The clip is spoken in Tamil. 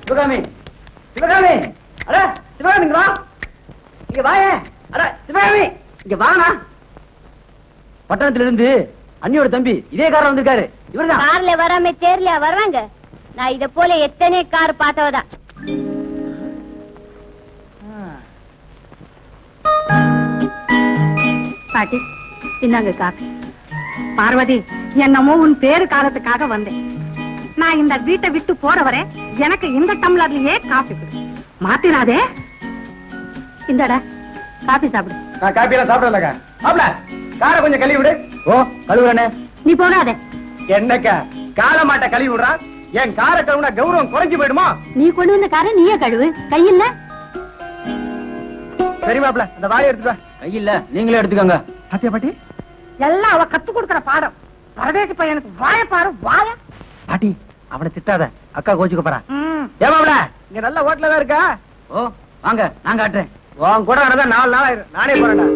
சிவகாமி சிவகாமி அட சிவகாமி இங்க வா இங்க வாயே அட சிவகாமி இங்க வானா பட்டணத்துல இருந்து அண்ணியோட தம்பி இதே கார்ல வந்திருக்காரு இவர்தான் கார்ல வராம தேர்ல வர்றாங்க நான் இத போல எத்தனை கார் பார்த்தவதா பாட்டி இன்னாங்க காப்பி பார்வதி என்னமோ உன் பேரு காலத்துக்காக வந்தேன் நான் இந்த வீட்டை விட்டு போற வரை எனக்கு இந்த டம்ளர்லயே காப்பி கொடு மாத்திராதே இந்தடா காப்பி சாப்பிடு நான் காப்பி எல்லாம் சாப்பிடலக்கா சாப்பிட காரை கொஞ்சம் கழுவி விடு ஓ கழுவுறனே நீ போகாதே என்னக்கா கால மாட்ட கழுவி விடுறா என் காரை கழுவுனா கௌரவம் குறைஞ்சு போயிடுமா நீ கொண்டு வந்த காரை நீயே கழுவு கையில்ல சரி மாப்ள அந்த வாயை எடுத்துக்க கையில்ல நீங்களே எடுத்துக்கோங்க பாத்தியா பாட்டி எல்லாம் அவ கத்து கொடுக்கற பாடம் பரதேசி பையனுக்கு வாய பாரு வாய பாட்டி அவனை திட்டாத அக்கா கோச்சுக்க போறா ஏமாப்ள இங்க நல்ல ஹோட்டல தான் இருக்கா ஓ வாங்க நான் காட்டுறேன் உன் கூட நடந்தா 4 நாள் ஆயிரும் நானே போறேன்டா